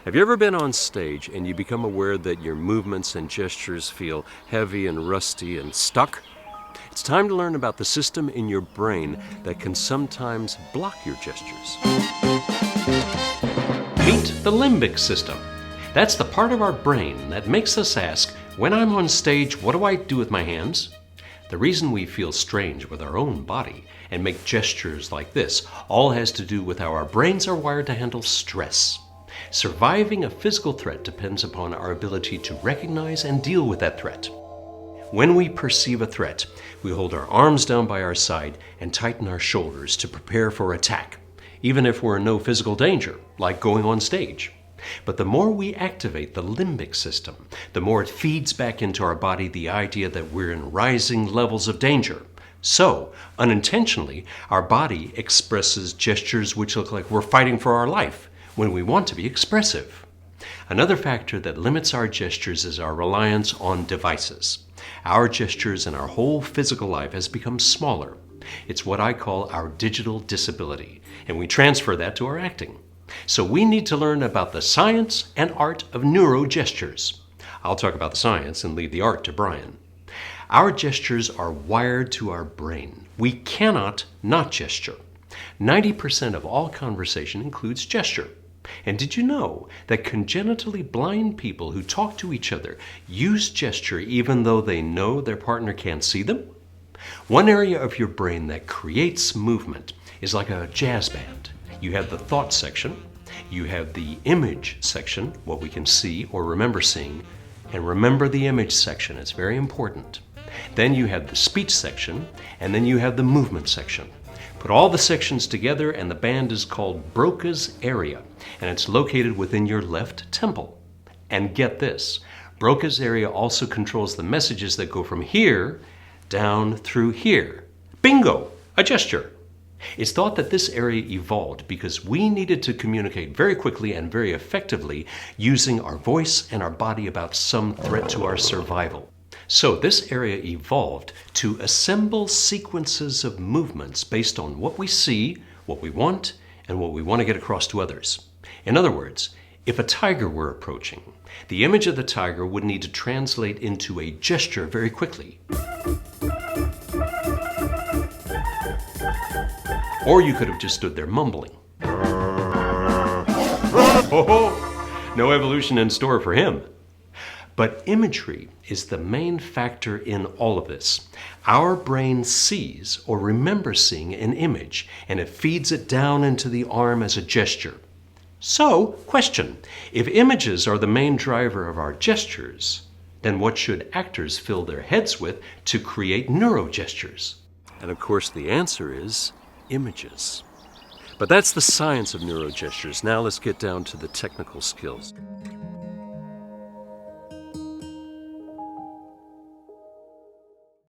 Have you ever been on stage and you become aware that your movements and gestures feel heavy and rusty and stuck? It's time to learn about the system in your brain that can sometimes block your gestures. Meet the limbic system. That's the part of our brain that makes us ask, when I'm on stage, what do I do with my hands? The reason we feel strange with our own body and make gestures like this all has to do with how our brains are wired to handle stress. Surviving a physical threat depends upon our ability to recognize and deal with that threat. When we perceive a threat, we hold our arms down by our side and tighten our shoulders to prepare for attack, even if we're in no physical danger, like going on stage. But the more we activate the limbic system, the more it feeds back into our body the idea that we're in rising levels of danger. So, unintentionally, our body expresses gestures which look like we're fighting for our life when we want to be expressive. Another factor that limits our gestures is our reliance on devices. Our gestures and our whole physical life has become smaller. It's what I call our digital disability, and we transfer that to our acting. So we need to learn about the science and art of neuro gestures. I'll talk about the science and leave the art to Brian. Our gestures are wired to our brain. We cannot not gesture. 90% of all conversation includes gesture. And did you know that congenitally blind people who talk to each other use gesture even though they know their partner can't see them? One area of your brain that creates movement is like a jazz band. You have the thought section, you have the image section, what we can see or remember seeing, and remember the image section, it's very important. Then you have the speech section, and then you have the movement section. Put all the sections together and the band is called Broca's area, and it's located within your left temple. And get this, Broca's area also controls the messages that go from here down through here. Bingo! A gesture. It's thought that this area evolved because we needed to communicate very quickly and very effectively using our voice and our body about some threat to our survival. So this area evolved to assemble sequences of movements based on what we see, what we want, and what we want to get across to others. In other words, if a tiger were approaching, the image of the tiger would need to translate into a gesture very quickly. Or you could have just stood there mumbling. No evolution in store for him. But imagery is the main factor in all of this. Our brain sees or remembers seeing an image, and it feeds it down into the arm as a gesture. So, question, if images are the main driver of our gestures, then what should actors fill their heads with to create neuro gestures? And of course the answer is images. But that's the science of neuro gestures. Now let's get down to the technical skills.